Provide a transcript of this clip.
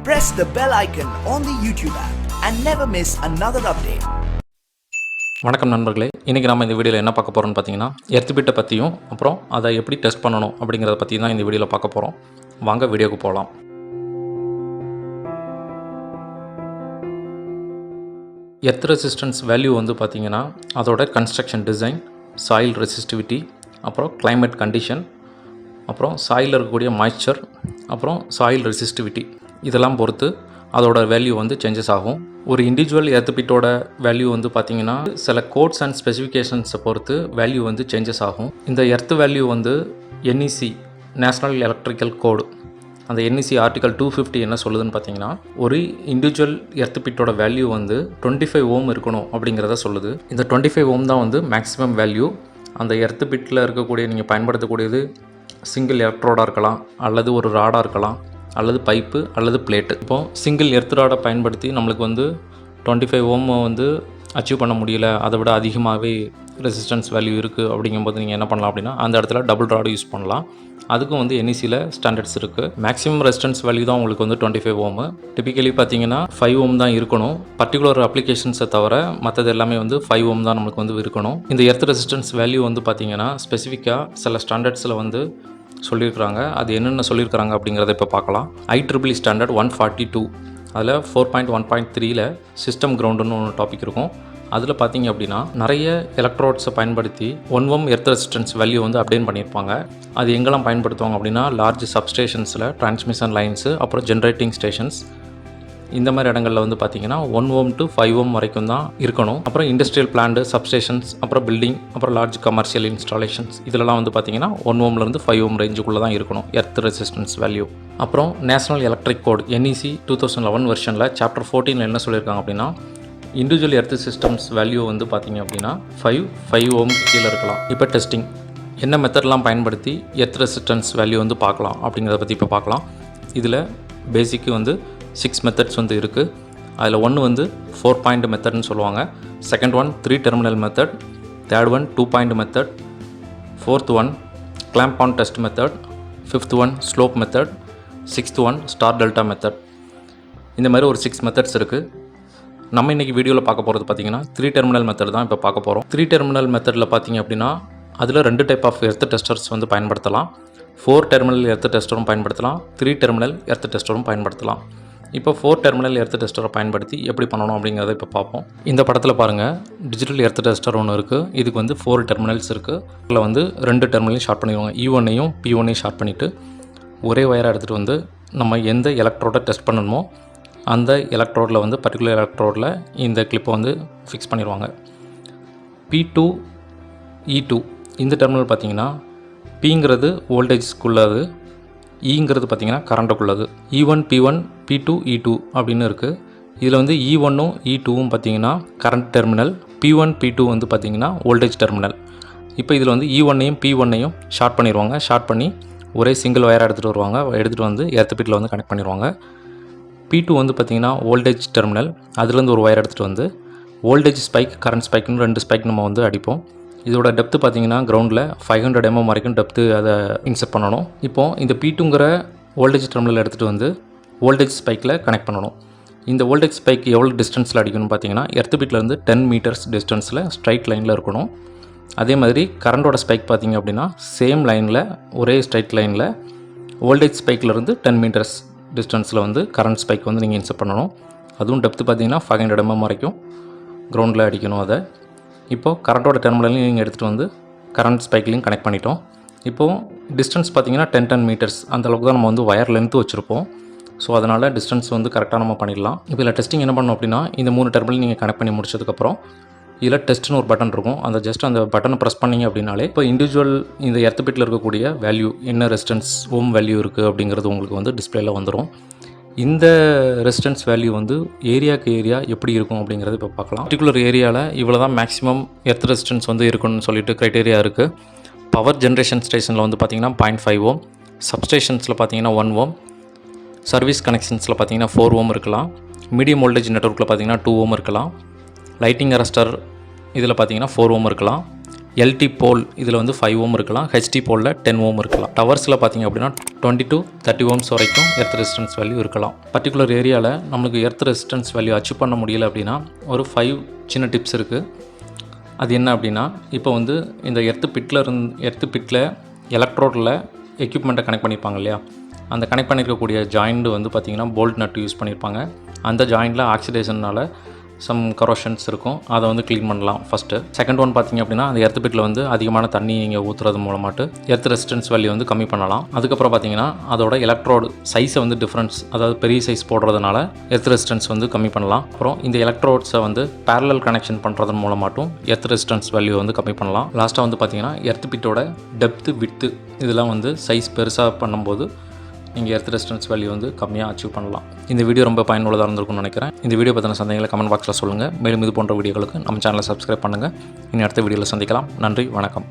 press the bell icon on the YouTube app and never miss another update. வணக்கம் நண்பர்களே, இன்றைக்கி நம்ம இந்த வீடியோவில் என்ன பார்க்க போகிறோம்னு பார்த்தீங்கன்னா எர்த் பிட்டை பற்றியும் அப்புறம் அதை எப்படி டெஸ்ட் பண்ணணும் அப்படிங்கிறத பற்றி தான் இந்த வீடியோவில் பார்க்க போகிறோம். வாங்க வீடியோக்கு போகலாம். எர்த் ரெசிஸ்டன்ஸ் வேல்யூ வந்து பார்த்திங்கன்னா அதோட கன்ஸ்ட்ரக்ஷன் டிசைன், சாயில் ரெசிஸ்டிவிட்டி, அப்புறம் கிளைமேட் கண்டிஷன், அப்புறம் சாயில் இருக்கக்கூடிய மாய்ஸ்சர், அப்புறம் சாயில் ரெசிஸ்டிவிட்டி இதெல்லாம் பொறுத்து அதோட வேல்யூ வந்து சேஞ்சஸ் ஆகும். ஒரு இண்டிவிஜுவல் எர்த் பிட்டோட வேல்யூ வந்து பார்த்திங்கன்னா சில கோட்ஸ் அண்ட் ஸ்பெசிஃபிகேஷன்ஸை பொறுத்து வேல்யூ வந்து சேஞ்சஸ் ஆகும். இந்த எர்த் வேல்யூ வந்து NEC நேஷ்னல் எலக்ட்ரிக்கல் கோடு, அந்த NEC ஆர்டிகல் 250 என்ன சொல்லுதுன்னு பார்த்தீங்கன்னா ஒரு இண்டிவிஜுவல் எர்த் பிட்டோட வேல்யூ வந்து 25 ஓம் இருக்கணும் அப்படிங்கிறத சொல்லுது. இந்த 25 ஓம் தான் வந்து மேக்ஸிமம் வேல்யூ. அந்த எர்த் பிட்டில் இருக்கக்கூடிய நீங்கள் பயன்படுத்தக்கூடியது சிங்கிள் எலக்ட்ரோடாக இருக்கலாம், அல்லது ஒரு ராடாக இருக்கலாம், அல்லது பைப்பு அல்லது பிளேட்டு. இப்போது சிங்கிள் எர்த் ராடை பயன்படுத்தி நம்மளுக்கு வந்து 25 ஓம் வந்து அச்சீவ் பண்ண முடியல, அதை விட அதிகமாகவே ரெசிஸ்டன்ஸ் வேல்யூ இருக்குது அப்படிங்கும்போது நீங்கள் என்ன பண்ணலாம் அப்படின்னா அந்த இடத்துல டபுள் ராடு யூஸ் பண்ணலாம். அதுக்கும் வந்து NECயில் ஸ்டாண்டர்ட்ஸ் இருக்குது. மேக்ஸிமம் ரெசிஸ்டன்ஸ் வேல்யூ தான் உங்களுக்கு வந்து 25 ஓம். டிப்பிக்கலி பார்த்தீங்கன்னா 5 ஓம் தான் இருக்கணும். பர்டிகுலர் அப்ளிகேஷன்ஸை தவிர மற்றது எல்லாமே வந்து 5 ஓம் தான் நம்மளுக்கு வந்து இருக்கணும். இந்த எர்த் ரெசிஸ்டன்ஸ் வேல்யூ வந்து பார்த்தீங்கன்னா ஸ்பெசிஃபிக்காக சில ஸ்டாண்டர்ட்ஸில் வந்து சொல்லியிருக்கிறாங்க. அது என்னென்ன சொல்லியிருக்கிறாங்க அப்படிங்கிறத இப்போ பார்க்கலாம். IEEE ஸ்டாண்டர்ட் 142 அதில் 4.1.3ல் சிஸ்டம் கிரவுண்டுன்னு ஒரு டாபிக் இருக்கும். அதில் பார்த்தீங்க அப்படின்னா நிறைய எலக்ட்ரோட்ஸை பயன்படுத்தி 1 ஓம் எர்த் ரெசிஸ்டன்ஸ் வேல்யூ வந்து அப்டேட் பண்ணியிருப்பாங்க. அது எங்கெல்லாம் பயன்படுத்துவாங்க அப்படின்னா லார்ஜ் சப்ஸ்டேஷன்ஸில், டிரான்ஸ்மிஷன் லைன்ஸு, அப்புறம் ஜென்ரேட்டிங் ஸ்டேஷன்ஸ், இந்த மாதிரி இடங்களில் வந்து பார்த்திங்கன்னா 1 ஓம் to 5 ஓம் வரைக்கும் தான் இருக்கணும். அப்புறம் இண்டஸ்ட்ரியல் பிளான்ட், சப்ஸ்டேஷன்ஸ், அப்புறம் பில்டிங், அப்புறம் லார்ஜ் கமர்ஷியல் இன்ஸ்டாலேஷன்ஸ் இதிலலாம் வந்து பார்த்திங்கன்னா 1 ஓம்லேருந்து 5 ஓம் ரேஞ்சுக்குள்ளே தான் இருக்கணும் எர்த் ரெசிஸ்டன்ஸ் வேல்யூ. அப்புறம் நேஷனல் எலக்ட்ரிக் கோட் NEC 2011 வெர்ஷனில் சாப்டர் 14 என்ன சொல்லியிருக்காங்க அப்படின்னா இண்டிவிஜுவல் எர்த் சிஸ்டம்ஸ் வேல்யூ வந்து பார்த்திங்க அப்படின்னா 5 ஓம் கீழே இருக்கலாம். இப்போ டெஸ்டிங் என்ன மெத்தட்லாம் பயன்படுத்தி எர்த் ரெசிஸ்டன்ஸ் வேல்யூ வந்து பார்க்கலாம் அப்படிங்கிறத பற்றி இப்போ பார்க்கலாம். இதில் பேசிக்கு வந்து 6 மெத்தட்ஸ் வந்து இருக்குது. அதில் ஒன்று வந்து 4 பாயிண்ட் மெத்தட்னு சொல்லுவாங்க. Second one 3 terminal method, third one 2 point method, fourth one clamp an test method, fifth one slope method, sixth one star delta method. இந்த மாதிரி ஒரு 6 மெத்தட்ஸ் இருக்குது. நம்ம இன்றைக்கி வீடியோவில் பார்க்க போகிறது பார்த்திங்கன்னா 3 டெர்மினல் மெத்தட் தான் இப்போ பார்க்க போகிறோம். 3 டெர்மினல் மெத்தடில் பார்த்திங்க அப்படின்னா அதில் 2 டைப் ஆஃப் எர்த் டெஸ்டர்ஸ் வந்து பயன்படுத்தலாம். 4 டெர்மினல் எர்த் டெஸ்டரும் பயன்படுத்தலாம், 3 டெர்மினல் எர்த் டெஸ்டரும் பயன்படுத்தலாம். இப்போ 4 டெர்மினல் எர்த் டெஸ்டரை பயன்படுத்தி எப்படி பண்ணணும் அப்படிங்கிறத இப்போ பார்ப்போம். இந்த படத்தில் பாருங்கள், டிஜிட்டல் எர்த் டெஸ்டர் ஒன்று இருக்குது. இதுக்கு வந்து 4 டெர்மினல்ஸ் இருக்குது. இதில் வந்து 2 டெர்மினலையும் ஷார்ட் பண்ணிடுவாங்க. E1ஐயும் P1ஐயும் ஷார்ட் பண்ணிவிட்டு ஒரே வயராக எடுத்துகிட்டு வந்து நம்ம எந்த எலக்ட்ரோடை டெஸ்ட் பண்ணணுமோ அந்த எலக்ட்ரோடில் வந்து பர்டிகுலர் எலக்ட்ரோடில் இந்த கிளிப்பை வந்து ஃபிக்ஸ் பண்ணிடுவாங்க. P2 E2 இந்த டெர்மினல் பார்த்திங்கன்னா Pங்கிறது வோல்டேஜ்க்குள்ளது, ஈங்கிறது பார்த்திங்கன்னா கரண்ட்டுக்குள்ளது. E1 P1 P2 E2 அப்படின்னு இருக்குது. இதில் வந்து E1ம் E2வும் பார்த்திங்கன்னா கரண்ட் டெர்மினல், P1 P2 வந்து பார்த்திங்கன்னா வோல்டேஜ் டெர்மினல். இப்போ இதில் வந்து E1ஐயும் P1ஐயும் ஷார்ட் பண்ணிடுவாங்க. ஷார்ட் பண்ணி ஒரே சிங்கிள் வயராக எடுத்துகிட்டு வருவாங்க. எடுத்துகிட்டு வந்து எர்த் பிட்டில் வந்து கனெக்ட் பண்ணிடுவாங்க. P2 வந்து பார்த்திங்கன்னா வோல்டேஜ் டெர்மினல், அதுலேருந்து ஒரு வயர் எடுத்துகிட்டு வந்து வோல்டேஜ் ஸ்பைக், கரண்ட் ஸ்பைக்னு 2 ஸ்பைக் நம்ம வந்து அடிப்போம். இதோட டெப்த்து பார்த்திங்கன்னா கிரவுண்டில் 500 mm வரைக்கும் டெப்த்து அதை இன்செர்ட் பண்ணணும். இப்போது இந்த P2ங்கிற வோல்டேஜ் டெர்மினல் எடுத்துகிட்டு வந்து வோல்டேஜ் ஸ்பைக்கில் கனெக்ட் பண்ணணும். இந்த வோல்டேஜ் ஸ்பைக் எவ்வளோ டிஸ்டன்ஸில் அடிக்கணும்னு பார்த்தீங்கன்னா எர்த் பிட்லேருந்து 10 மீட்டர்ஸ் டிஸ்டன்ஸில் ஸ்ட்ரைட் லைனில் இருக்கணும். அதே மாதிரி கரண்டோட ஸ்பைக் பார்த்திங்க அப்படின்னா சேம் லைனில், ஒரே ஸ்ட்ரைட் லைனில் வோல்டேஜ் ஸ்பைக்கிலேருந்து 10 மீட்டர்ஸ் டிஸ்டன்ஸில் வந்து கரண்ட் ஸ்பைக் வந்து நீங்கள் இன்செர்ட் பண்ணணும். அதுவும் டெப்த்து பார்த்திங்கன்னா 500 mm வரைக்கும் கிரவுண்டில் அடிக்கணும். அதை இப்போது கரண்ட்டோட டெர்மினலையும் நீங்கள் எடுத்துகிட்டு வந்து கரண்ட் ஸ்பைக்லையும் கனெக்ட் பண்ணிட்டோம். இப்போது டிஸ்டன்ஸ் பார்த்திங்கன்னா 10 மீட்டர்ஸ் அந்தளவுக்கு தான் நம்ம வந்து ஒயர் லென்த்து வச்சுருப்போம். ஸோ அதனால் டிஸ்டன்ஸ் வந்து கரெக்டாக நம்ம பண்ணிடலாம். இப்போ இதில் டெஸ்டிங் என்ன பண்ணணும் அப்படின்னா இந்த 3 டெர்மினல் நீங்கள் கனெக்ட் பண்ணி முடிச்சதுக்கப்புறம் இதில் டெஸ்ட்னு ஒரு பட்டன் இருக்கும். அந்த பட்டனை ப்ரெஸ் பண்ணிங்க அப்படின்னாலே இப்போ இண்டிவிஜுவல் இந்த எர்த் பிட்டில் இருக்கக்கூடிய வேல்யூ என்ன ரெசிஸ்டன்ஸ் ஓம் வேல்யூ இருக்குது அப்படிங்கிறது உங்களுக்கு வந்து டிஸ்பிளேயில் வந்துடும். இந்த ரெசிஸ்டன்ஸ் வேல்யூ வந்து ஏரியாவுக்கு ஏரியா எப்படி இருக்கும் அப்படிங்கிறது இப்போ பார்க்கலாம். பர்டிகுலர் ஏரியாவில் இவ்வளோ தான் மேக்ஸிமம் எர்த் ரெசிஸ்டன்ஸ் வந்து இருக்கணும்னு சொல்லிட்டு க்ரைட்டேரியா இருக்குது. பவர் ஜென்ரேஷன் ஸ்டேஷனில் வந்து பார்த்திங்கன்னா 0.5 ஓம், சப்ஸ்டேஷன்ஸில் பார்த்திங்கன்னா 1 ஓம், சர்வீஸ் கனெக்ஷன்ஸில் பார்த்திங்கன்னா 4 ஓம் இருக்கலாம், மீடியம் வோல்டேஜ் நெட்வொர்க்கில் பார்த்திங்கன்னா 2 ஓம் இருக்கலாம், லைட்டிங் அரஸ்டர் இதில் பார்த்திங்கன்னா 4 ஓம் இருக்கலாம், எல்டி போல் இதில் வந்து 5 ஓம் இருக்கலாம், ஹெச்டி போலில் 10 ஓம் இருக்கலாம். டவர்ஸில் பார்த்திங்க அப்படின்னா 20 to 30 ஓம்ஸ் வரைக்கும் எர்த் ரெசிஸ்டன்ஸ் வேல்யூ இருக்கலாம். பர்டிகுலர் ஏரியாவில் நம்மளுக்கு எர்த் ரெசிஸ்டன்ஸ் வேல்யூ அச்சீவ் பண்ண முடியல அப்படின்னா ஒரு 5 சின்ன டிப்ஸ் இருக்குது. அது என்ன அப்படின்னா, இப்போ வந்து இந்த எர்த்து பிட்டில் எலக்ட்ரோடில் எக்யூப்மெண்ட்டை கனெக்ட் பண்ணியிருப்பாங்க இல்லையா, அந்த கனெக்ட் பண்ணியிருக்கக்கூடிய ஜாயிண்ட் வந்து பார்த்திங்கன்னா போல்ட் நட்டு யூஸ் பண்ணியிருப்பாங்க. அந்த ஜாயிண்டில் ஆக்சிடேஷனால் சம் கரோஷன்ஸ் இருக்கும், அதை வந்து க்ளீன் பண்ணலாம் ஃபஸ்ட்டு. செகண்ட் ஒன் பார்த்திங்க அப்படின்னா, அந்த எர்த்து பிட்டில் வந்து அதிகமான தண்ணி நீங்கள் ஊற்றுறது மூலமாட்டு எர்த் ரெசிஸ்டன்ஸ் வேல்யூ வந்து கம்மி பண்ணலாம். அதுக்கப்புறம் பார்த்திங்கன்னா அதோட எலக்ட்ரோடு சைஸை வந்து டிஃப்ரென்ஸ், அதாவது பெரிய சைஸ் போடுறதுனால எர்த் ரெசிஸ்டன்ஸ் வந்து கம்மி பண்ணலாம். அப்புறம் இந்த எலக்ட்ரோட்ஸை வந்து பேரலல் கனெக்ஷன் பண்ணுறதன் மூலமாட்டும் எர்த் ரெசிஸ்டன்ஸ் வேல்யூ வந்து கம்மி பண்ணலாம். லாஸ்ட்டாக வந்து பார்த்திங்கன்னா எர்த் பிட்டோட டெப்த்து விட்த்து இதெல்லாம் வந்து சைஸ் பெருசாக பண்ணும்போது நீங்கள் எர்த் ரெசிஸ்டன்ஸ் வேல்யூ வந்து கம்மியாக அச்சீவ் பண்ணலாம். இந்த வீடியோ ரொம்ப பயனுள்ளதாக இருந்திருக்கும்னு நினைக்கிறேன். இந்த வீடியோ பற்றின சந்தேகங்களை கமெண்ட் பாக்ஸில் சொல்லுங்கள். மேலும் இது போன்ற வீடியோகளுக்கு நம்ம சேனலை சப்ஸ்கிரைப் பண்ணுங்கள். இனி அடுத்த வீடியோவில் சந்திக்கலாம். நன்றி, வணக்கம்.